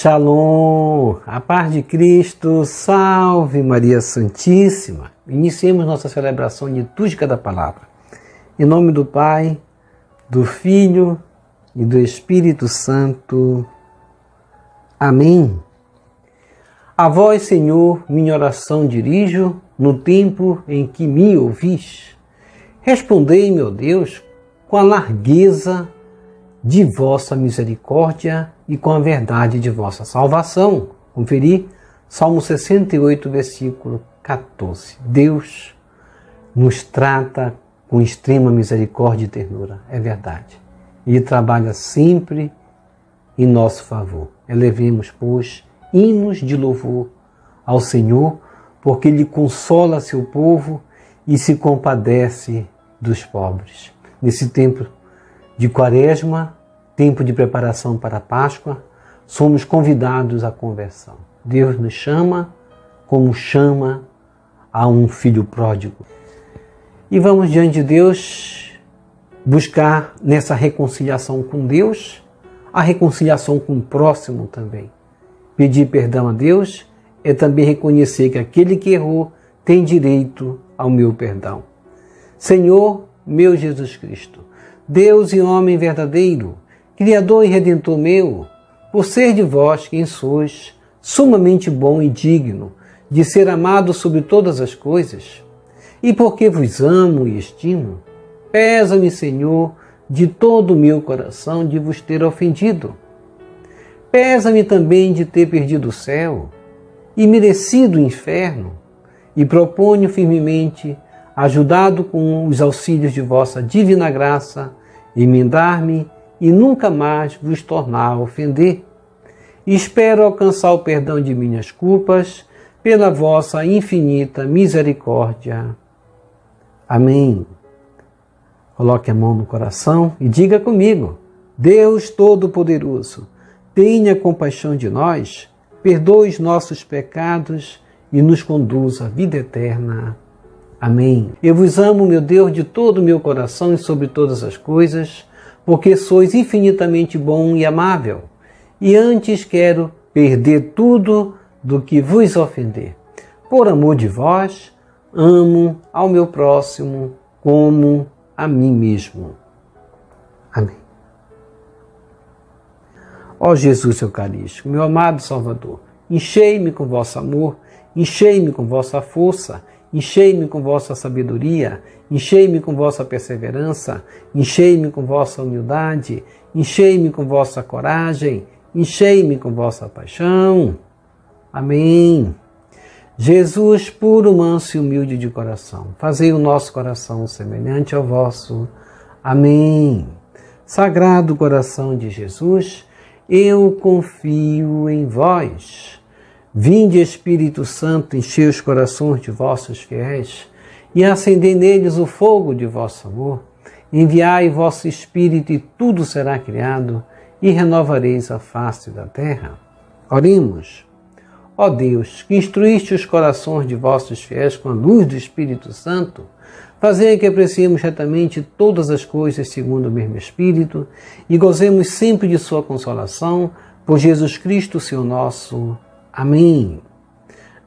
Shalom, a paz de Cristo, salve Maria Santíssima. Iniciemos nossa celebração litúrgica da palavra. Em nome do Pai, do Filho e do Espírito Santo. Amém. A vós, Senhor, minha oração dirijo no tempo em que me ouvis. Respondei, meu Deus, com a largueza de vossa misericórdia e com a verdade de vossa salvação. Conferir Salmo 68, versículo 14. Deus nos trata com extrema misericórdia e ternura. É verdade. Ele trabalha sempre em nosso favor. Elevemos, pois, hinos de louvor ao Senhor, porque Ele consola seu povo e se compadece dos pobres. Nesse tempo de Quaresma, tempo de preparação para a Páscoa, somos convidados à conversão. Deus nos chama como chama a um filho pródigo. E vamos diante de Deus buscar nessa reconciliação com Deus, a reconciliação com o próximo também. Pedir perdão a Deus é também reconhecer que aquele que errou tem direito ao meu perdão. Senhor, meu Jesus Cristo, Deus e homem verdadeiro, Criador e Redentor meu, por ser de vós quem sois, sumamente bom e digno de ser amado sobre todas as coisas, e porque vos amo e estimo, pesa-me, Senhor, de todo o meu coração de vos ter ofendido. Pesa-me também de ter perdido o céu e merecido o inferno, e proponho firmemente, ajudado com os auxílios de vossa divina graça, emendar-me e nunca mais vos tornar a ofender. E espero alcançar o perdão de minhas culpas pela vossa infinita misericórdia. Amém. Coloque a mão no coração e diga comigo: Deus Todo-Poderoso, tenha compaixão de nós, perdoe os nossos pecados e nos conduza à vida eterna. Amém. Eu vos amo, meu Deus, de todo o meu coração e sobre todas as coisas, porque sois infinitamente bom e amável, e antes quero perder tudo do que vos ofender. Por amor de vós, amo ao meu próximo como a mim mesmo. Amém. Ó Jesus Eucarístico, meu amado Salvador, enchei-me com vosso amor, enchei-me com vossa força, enchei-me com vossa sabedoria, enchei-me com vossa perseverança, enchei-me com vossa humildade, enchei-me com vossa coragem, enchei-me com vossa paixão. Amém. Jesus, puro, manso e humilde de coração, fazei o nosso coração semelhante ao vosso. Amém. Sagrado coração de Jesus, eu confio em vós. Vinde, Espírito Santo, enchei os corações de vossos fiéis e acendei neles o fogo de vosso amor. Enviai vosso Espírito e tudo será criado e renovareis a face da terra. Oremos. Ó Deus, que instruíste os corações de vossos fiéis com a luz do Espírito Santo, fazei que apreciemos retamente todas as coisas segundo o mesmo Espírito e gozemos sempre de sua consolação, por Jesus Cristo, Senhor nosso. Amém.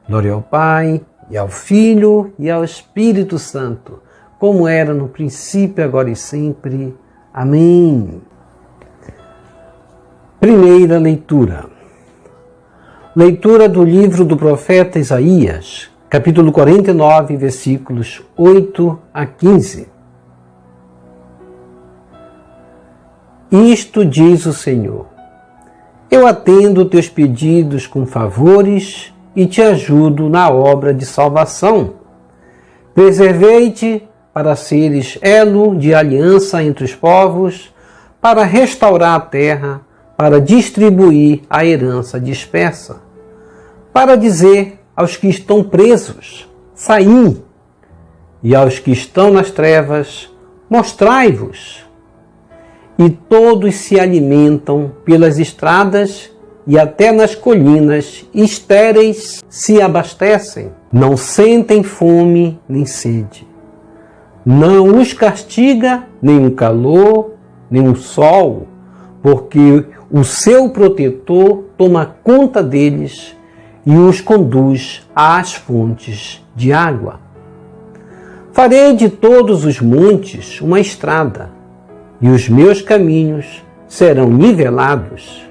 Glória ao Pai, e ao Filho, e ao Espírito Santo, como era no princípio, agora e sempre. Amém. Primeira leitura. Leitura do livro do profeta Isaías, capítulo 49, versículos 8 a 15. Isto diz o Senhor: eu atendo teus pedidos com favores e te ajudo na obra de salvação. Preservei-te para seres elo de aliança entre os povos, para restaurar a terra, para distribuir a herança dispersa, para dizer aos que estão presos, saí, e aos que estão nas trevas, mostrai-vos. E todos se alimentam pelas estradas e até nas colinas estéreis se abastecem. Não sentem fome nem sede. Não os castiga nem o calor, nem o sol, porque o seu protetor toma conta deles e os conduz às fontes de água. Farei de todos os montes uma estrada, e os meus caminhos serão nivelados.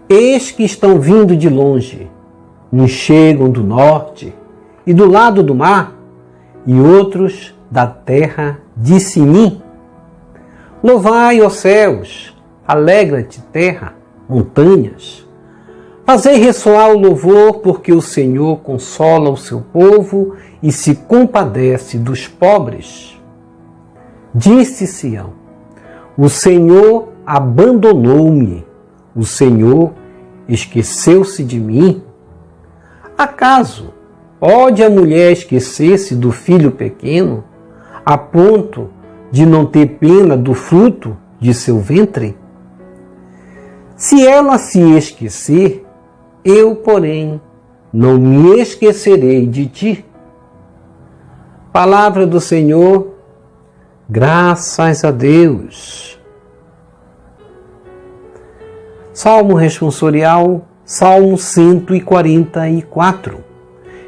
Eis que estão vindo de longe, uns chegam do norte e do lado do mar, e outros da terra de Sinim. Louvai, ó céus, alegra-te, terra, montanhas. Fazei ressoar o louvor, porque o Senhor consola o seu povo e se compadece dos pobres. Disse Sião: o Senhor abandonou-me, o Senhor esqueceu-se de mim. Acaso pode a mulher esquecer-se do filho pequeno, a ponto de não ter pena do fruto de seu ventre? Se ela se esquecer, eu, porém, não me esquecerei de ti. Palavra do Senhor, graças a Deus. Salmo responsorial, Salmo 144.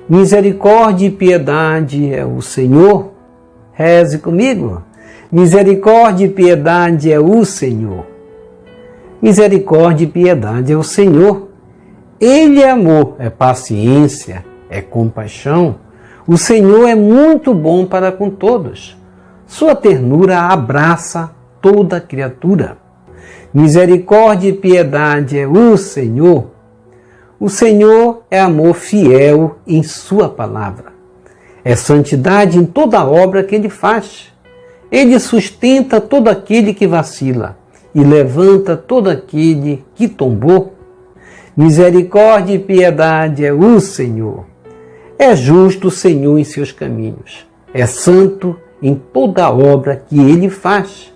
Misericórdia e piedade é o Senhor. Reze comigo. Misericórdia e piedade é o Senhor. Misericórdia e piedade é o Senhor. Ele é amor, é paciência, é compaixão. O Senhor é muito bom para com todos. Sua ternura abraça toda criatura. Misericórdia e piedade é o Senhor. O Senhor é amor fiel em sua palavra. É santidade em toda obra que Ele faz. Ele sustenta todo aquele que vacila e levanta todo aquele que tombou. Misericórdia e piedade é o Senhor. É justo o Senhor em seus caminhos. É santo em toda obra que Ele faz.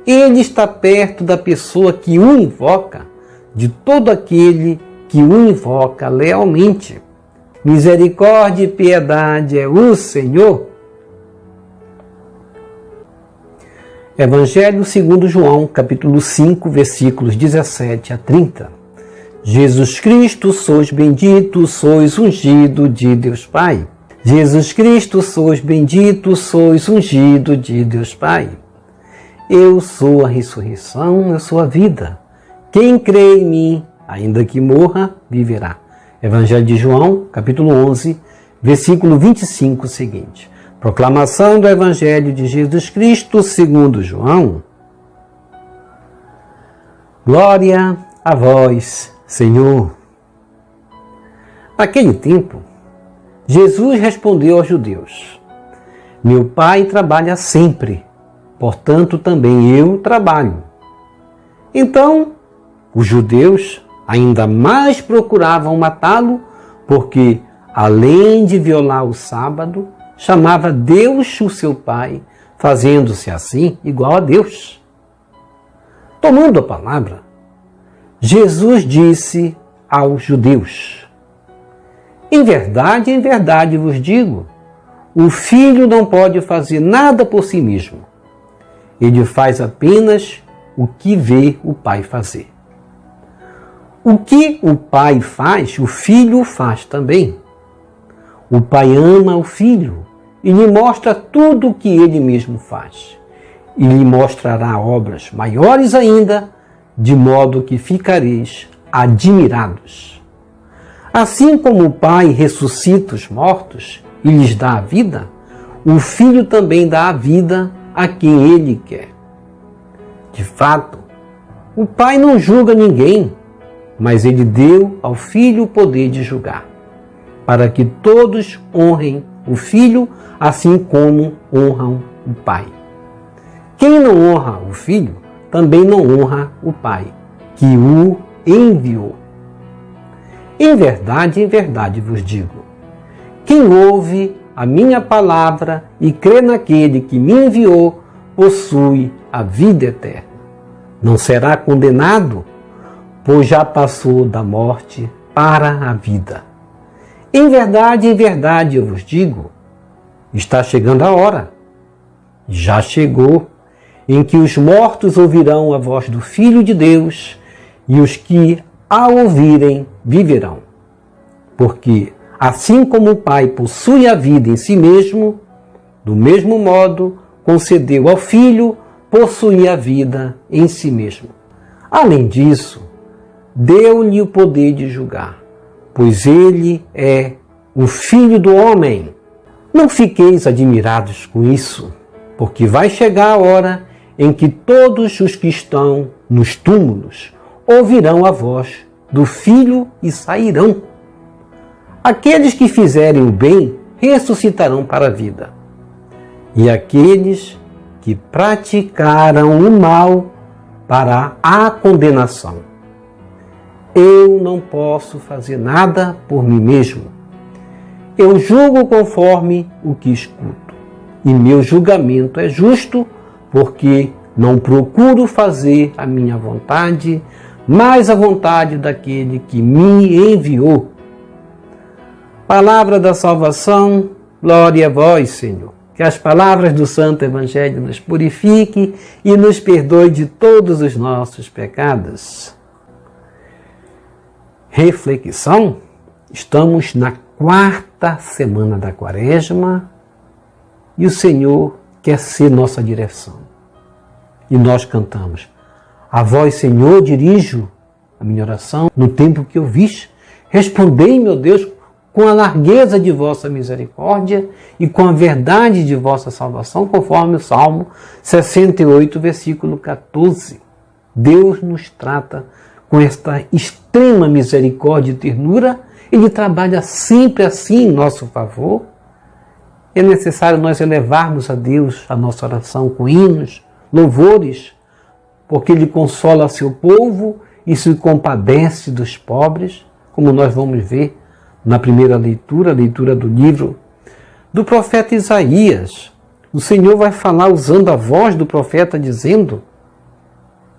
Ele está perto da pessoa que o invoca, de todo aquele que o invoca lealmente. Misericórdia e piedade é o Senhor. Evangelho segundo João, capítulo 5, versículos 17 a 30. Jesus Cristo, sois bendito, sois ungido de Deus Pai. Jesus Cristo, sois bendito, sois ungido de Deus Pai. Eu sou a ressurreição, eu sou a vida. Quem crê em mim, ainda que morra, viverá. Evangelho de João, capítulo 11, versículo 25 seguinte. Proclamação do Evangelho de Jesus Cristo segundo João. Glória a vós, Senhor. Naquele tempo, Jesus respondeu aos judeus: meu Pai trabalha sempre, portanto também eu trabalho. Então, os judeus ainda mais procuravam matá-lo, porque, além de violar o sábado, chamava Deus o seu Pai, fazendo-se assim igual a Deus. Tomando a palavra, Jesus disse aos judeus: em verdade vos digo, o Filho não pode fazer nada por si mesmo. Ele faz apenas o que vê o Pai fazer. O que o Pai faz, o Filho faz também. O Pai ama o Filho e lhe mostra tudo o que ele mesmo faz. E lhe mostrará obras maiores ainda, de modo que ficareis admirados. Assim como o Pai ressuscita os mortos e lhes dá a vida, o Filho também dá a vida a quem Ele quer. De fato, o Pai não julga ninguém, mas Ele deu ao Filho o poder de julgar, para que todos honrem o Filho, assim como honram o Pai. Quem não honra o Filho, também não honra o Pai, que o enviou. Em verdade vos digo, quem ouve a minha palavra e crê naquele que me enviou, possui a vida eterna. Não será condenado, pois já passou da morte para a vida. Em verdade eu vos digo, está chegando a hora, já chegou, em que os mortos ouvirão a voz do Filho de Deus, e os que a ouvirem viverão. Porque, assim como o Pai possui a vida em si mesmo, do mesmo modo concedeu ao Filho possuir a vida em si mesmo. Além disso, deu-lhe o poder de julgar, pois ele é o Filho do homem. Não fiqueis admirados com isso, porque vai chegar a hora em que todos os que estão nos túmulos ouvirão a voz do Filho e sairão. Aqueles que fizerem o bem ressuscitarão para a vida, e aqueles que praticaram o mal para a condenação. Eu não posso fazer nada por mim mesmo. Eu julgo conforme o que escuto, e meu julgamento é justo, porque não procuro fazer a minha vontade, mas a vontade daquele que me enviou. Palavra da salvação, glória a vós, Senhor. Que as palavras do Santo Evangelho nos purifique e nos perdoe de todos os nossos pecados. Reflexão: estamos na 4ª semana da Quaresma e o Senhor quer ser nossa direção. E nós cantamos: a vós, Senhor, dirijo a minha oração no tempo que eu vis. Respondei, meu Deus, com a largueza de vossa misericórdia e com a verdade de vossa salvação, conforme o Salmo 68, versículo 14. Deus nos trata com esta extrema misericórdia e ternura. Ele trabalha sempre assim em nosso favor. É necessário nós elevarmos a Deus a nossa oração com hinos, louvores, porque Ele consola seu povo e se compadece dos pobres, como nós vamos ver na primeira leitura, a leitura do livro do profeta Isaías. O Senhor vai falar usando a voz do profeta, dizendo: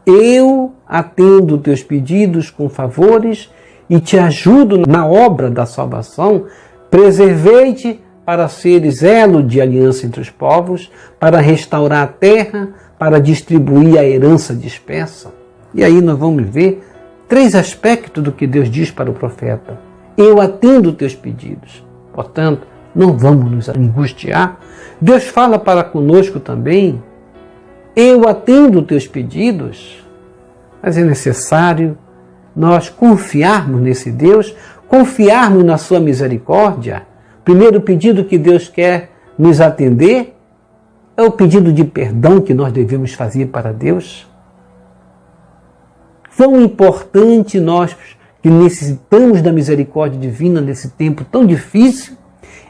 eu atendo teus pedidos com favores e te ajudo na obra da salvação. Preservei-te para seres elo de aliança entre os povos, para restaurar a terra, para distribuir a herança dispersa. E aí nós vamos ver 3 aspectos do que Deus diz para o profeta. Eu atendo teus pedidos. Portanto, não vamos nos angustiar. Deus fala para conosco também: eu atendo teus pedidos. Mas é necessário nós confiarmos nesse Deus, confiarmos na sua misericórdia. Primeiro pedido que Deus quer nos atender é o pedido de perdão que nós devemos fazer para Deus. Quão importante nós que necessitamos da misericórdia divina nesse tempo tão difícil,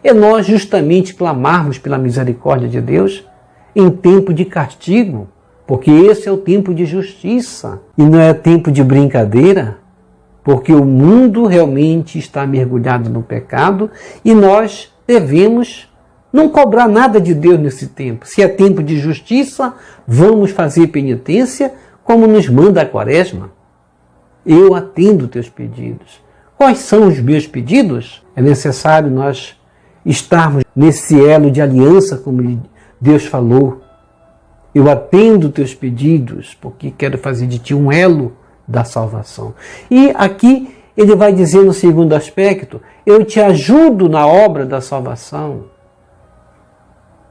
é nós justamente clamarmos pela misericórdia de Deus em tempo de castigo, porque esse é o tempo de justiça e não é tempo de brincadeira, porque o mundo realmente está mergulhado no pecado e nós devemos não cobrar nada de Deus nesse tempo. Se é tempo de justiça, vamos fazer penitência como nos manda a Quaresma. Eu atendo teus pedidos. Quais são os meus pedidos? É necessário nós estarmos nesse elo de aliança, como Deus falou. Eu atendo teus pedidos, porque quero fazer de ti um elo da salvação. E aqui ele vai dizer no segundo aspecto: eu te ajudo na obra da salvação.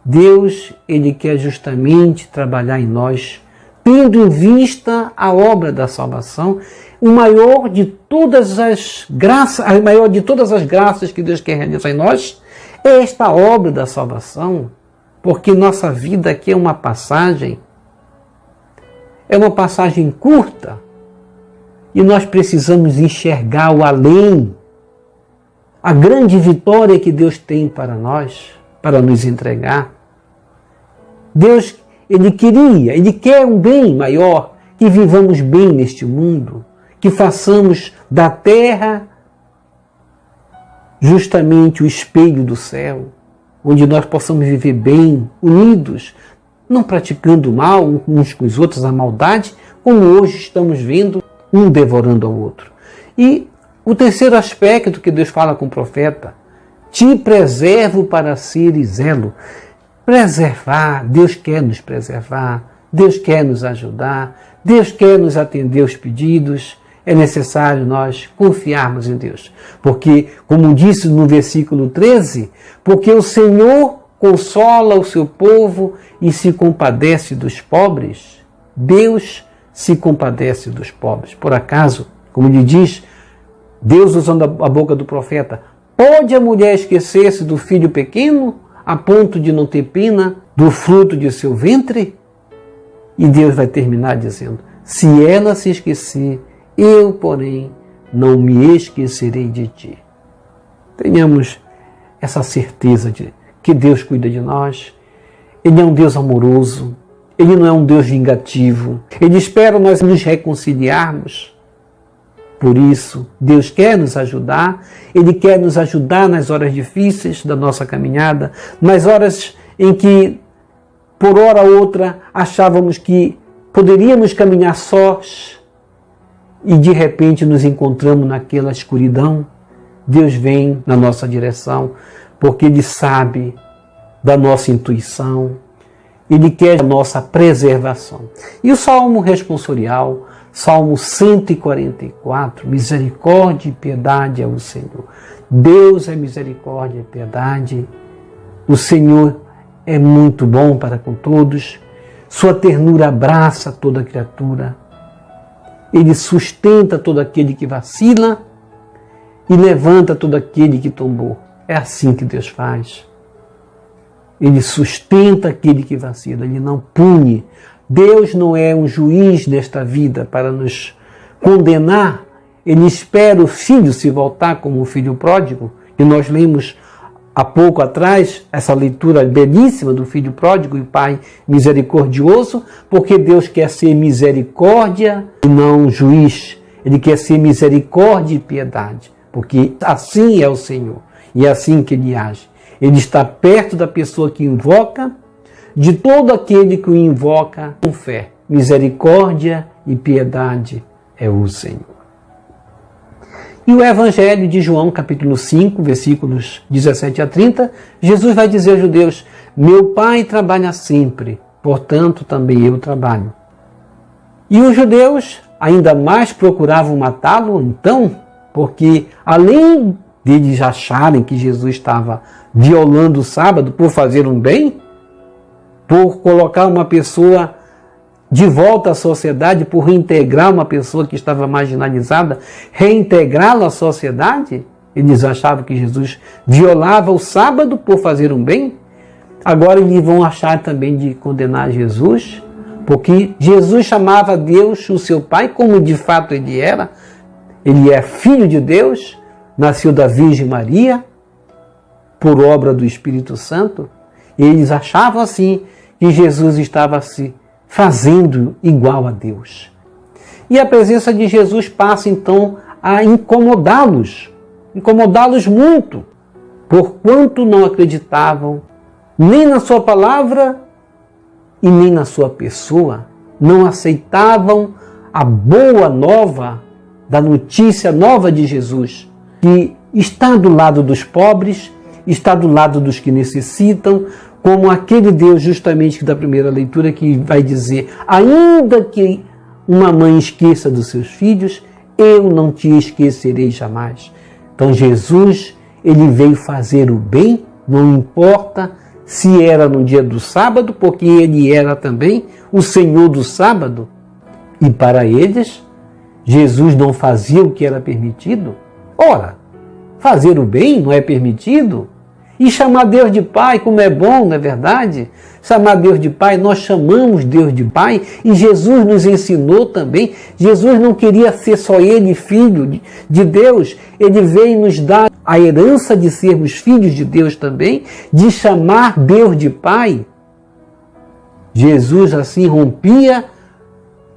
Deus, Ele quer justamente trabalhar em nós, tendo em vista a obra da salvação, a maior de todas as graças que Deus quer realizar em nós, é esta obra da salvação, porque nossa vida aqui é uma passagem curta, e nós precisamos enxergar o além, a grande vitória que Deus tem para nós, para nos entregar. Deus, Ele quer um bem maior, que vivamos bem neste mundo, que façamos da terra justamente o espelho do céu, onde nós possamos viver bem, unidos, não praticando mal uns com os outros, a maldade, como hoje estamos vendo, um devorando ao outro. E o terceiro aspecto que Deus fala com o profeta: te preservo para seres elo. Preservar, Deus quer nos preservar, Deus quer nos ajudar, Deus quer nos atender os pedidos. é necessário nós confiarmos em Deus. Porque, como disse no versículo 13, porque o Senhor consola o seu povo e se compadece dos pobres. Deus se compadece dos pobres. Por acaso, como lhe diz Deus usando a boca do profeta, pode a mulher esquecer-se do filho pequeno a ponto de não ter pena do fruto de seu ventre? E Deus vai terminar dizendo, se ela se esquecer, eu, porém, não me esquecerei de ti. Tenhamos essa certeza de que Deus cuida de nós. Ele é um Deus amoroso. Ele não é um Deus vingativo. Ele espera nós nos reconciliarmos. Por isso, Deus quer nos ajudar. Ele quer nos ajudar nas horas difíceis da nossa caminhada, nas horas em que, por hora ou outra, achávamos que poderíamos caminhar sós e de repente nos encontramos naquela escuridão. Deus vem na nossa direção porque Ele sabe da nossa intuição, Ele quer a nossa preservação. E o Salmo responsorial, Salmo 144, misericórdia e piedade ao Senhor. Deus é misericórdia e piedade. O Senhor é muito bom para com todos. Sua ternura abraça toda criatura. Ele sustenta todo aquele que vacila e levanta todo aquele que tombou. É assim que Deus faz. Ele sustenta aquele que vacila, Ele não pune. Deus não é um juiz nesta vida para nos condenar. Ele espera o filho se voltar como o filho pródigo, que nós lemos há pouco atrás, essa leitura belíssima do filho pródigo e pai misericordioso, porque Deus quer ser misericórdia e não juiz. Ele quer ser misericórdia e piedade, porque assim é o Senhor e é assim que Ele age. Ele está perto da pessoa que invoca, de todo aquele que o invoca com fé. Misericórdia e piedade é o Senhor. E o Evangelho de João, capítulo 5, versículos 17 a 30, Jesus vai dizer aos judeus, meu Pai trabalha sempre, portanto também eu trabalho. E os judeus ainda mais procuravam matá-lo, então, porque além deles acharem que Jesus estava violando o sábado por fazer um bem, por colocar uma pessoa de volta à sociedade, por reintegrar uma pessoa que estava marginalizada, reintegrá-la à sociedade, eles achavam que Jesus violava o sábado por fazer um bem. Agora eles vão achar também de condenar Jesus, porque Jesus chamava Deus o seu Pai, como de fato Ele era. Ele é Filho de Deus, nasceu da Virgem Maria, por obra do Espírito Santo. E eles achavam assim que Jesus estava se fazendo igual a Deus. E a presença de Jesus passa então a incomodá-los muito, porquanto não acreditavam nem na sua palavra e nem na sua pessoa, não aceitavam a boa nova, da notícia nova de Jesus, que está do lado dos pobres, está do lado dos que necessitam, como aquele Deus justamente da primeira leitura que vai dizer, ainda que uma mãe esqueça dos seus filhos, eu não te esquecerei jamais. Então Jesus, Ele veio fazer o bem, não importa se era no dia do sábado, porque Ele era também o Senhor do sábado. E para eles, Jesus não fazia o que era permitido. Ora, fazer o bem não é permitido? E chamar Deus de Pai, como é bom, não é verdade? Chamar Deus de Pai, nós chamamos Deus de Pai e Jesus nos ensinou também. Jesus não queria ser só Ele filho de Deus, Ele veio nos dar a herança de sermos filhos de Deus também, de chamar Deus de Pai. Jesus assim rompia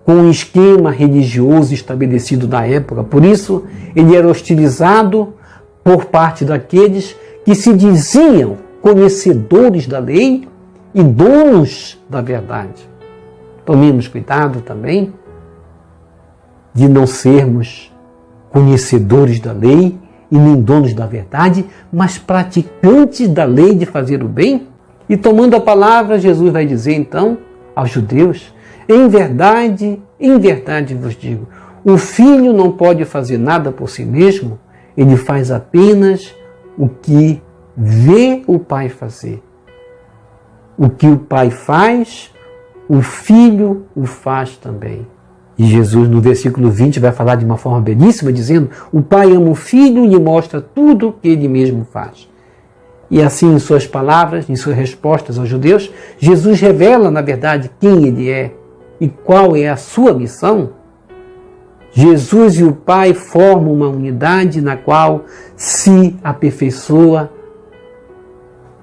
com o esquema religioso estabelecido na época. Por isso, Ele era hostilizado por parte daqueles que se diziam conhecedores da lei e donos da verdade. Tomemos cuidado também de não sermos conhecedores da lei e nem donos da verdade, mas praticantes da lei de fazer o bem. E tomando a palavra, Jesus vai dizer então aos judeus, em verdade vos digo, O filho não pode fazer nada por si mesmo, ele faz apenas o que vê o pai fazer. O que o pai faz, o filho o faz também. E Jesus, no versículo 20, vai falar de uma forma belíssima, dizendo: o pai ama o filho e lhe mostra tudo o que ele mesmo faz. E assim, em suas palavras, em suas respostas aos judeus, Jesus revela, na verdade, quem ele é e qual é a sua missão. Jesus e o Pai formam uma unidade na qual se aperfeiçoa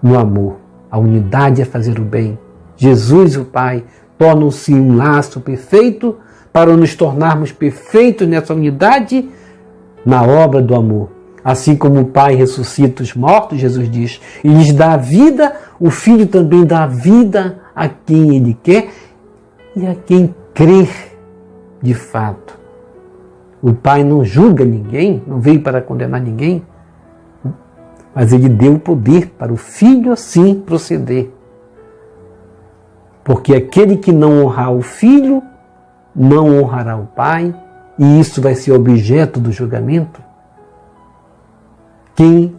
no amor. A unidade é fazer o bem. Jesus e o Pai tornam-se um laço perfeito para nos tornarmos perfeitos nessa unidade na obra do amor. Assim como o Pai ressuscita os mortos, Jesus diz, e lhes dá a vida, o Filho também dá a vida a quem Ele quer e a quem crer de fato. O Pai não julga ninguém, não veio para condenar ninguém, mas Ele deu o poder para o Filho assim proceder. Porque aquele que não honrar o Filho, não honrará o Pai, e isso vai ser objeto do julgamento. Quem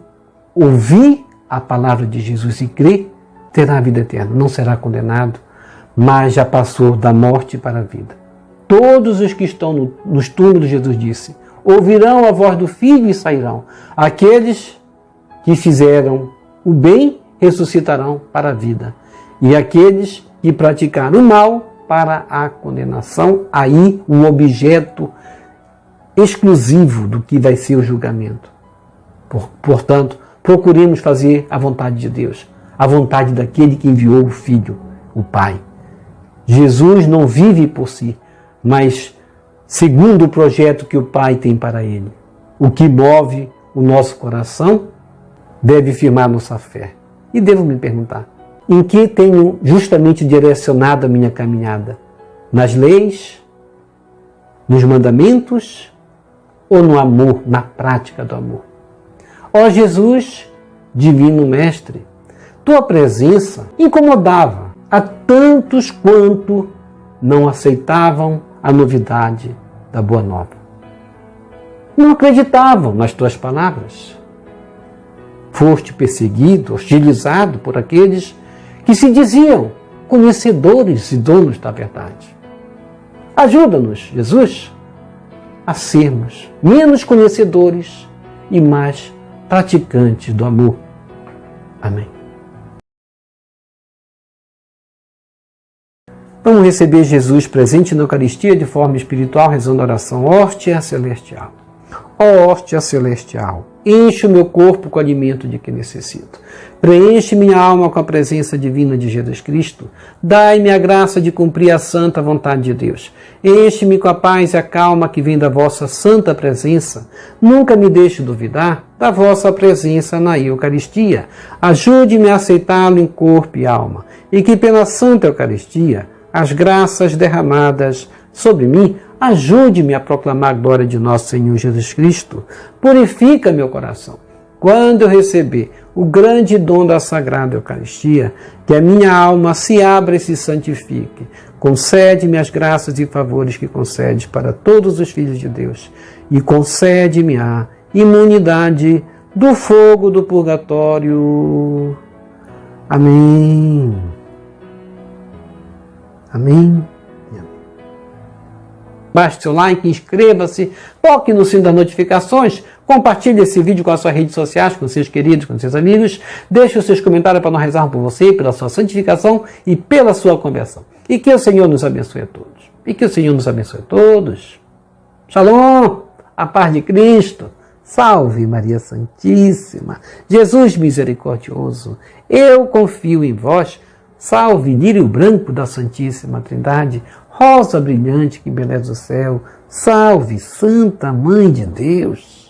ouvir a palavra de Jesus e crer, terá a vida eterna, não será condenado, mas já passou da morte para a vida. Todos os que estão nos túmulos, Jesus disse, ouvirão a voz do Filho e sairão. Aqueles que fizeram o bem ressuscitarão para a vida. E aqueles que praticaram o mal para a condenação, aí o objeto exclusivo do que vai ser o julgamento. Portanto, procuremos fazer a vontade de Deus, a vontade daquele que enviou o Filho, o Pai. Jesus não vive por si, mas segundo o projeto que o Pai tem para ele. O que move o nosso coração deve firmar nossa fé. E devo me perguntar, em que tenho justamente direcionado a minha caminhada? Nas leis? Nos mandamentos? Ou no amor, na prática do amor? Ó Jesus, Divino Mestre, tua presença incomodava a tantos quanto não aceitavam a novidade da Boa Nova. Não acreditavam nas tuas palavras. Foste perseguido, hostilizado por aqueles que se diziam conhecedores e donos da verdade. Ajuda-nos, Jesus, a sermos menos conhecedores e mais praticantes do amor. Amém. Vamos receber Jesus presente na Eucaristia de forma espiritual, rezando a oração Hóstia Celestial. Ó hóstia celestial, enche o meu corpo com o alimento de que necessito. Preenche minha alma com a presença divina de Jesus Cristo. Dai-me a graça de cumprir a santa vontade de Deus. Enche-me com a paz e a calma que vem da vossa santa presença. Nunca me deixe duvidar da vossa presença na Eucaristia. Ajude-me a aceitá-lo em corpo e alma. E que pela santa Eucaristia, as graças derramadas sobre mim, ajude-me a proclamar a glória de nosso Senhor Jesus Cristo. Purifica meu coração. Quando eu receber o grande dom da Sagrada Eucaristia, que a minha alma se abra e se santifique. Concede-me as graças e favores que concedes para todos os filhos de Deus. E concede-me a imunidade do fogo do purgatório. Amém. Amém. Baixe seu like, inscreva-se, toque no sino das notificações, compartilhe esse vídeo com as suas redes sociais, com seus queridos, com seus amigos. Deixe os seus comentários para nós rezarmos por você, pela sua santificação e pela sua conversão. E que o Senhor nos abençoe a todos. E que o Senhor nos abençoe a todos. Shalom, a paz de Cristo. Salve Maria Santíssima. Jesus misericordioso, eu confio em vós. Salve lírio branco da Santíssima Trindade, rosa brilhante que embeleza o céu. Salve Santa Mãe de Deus.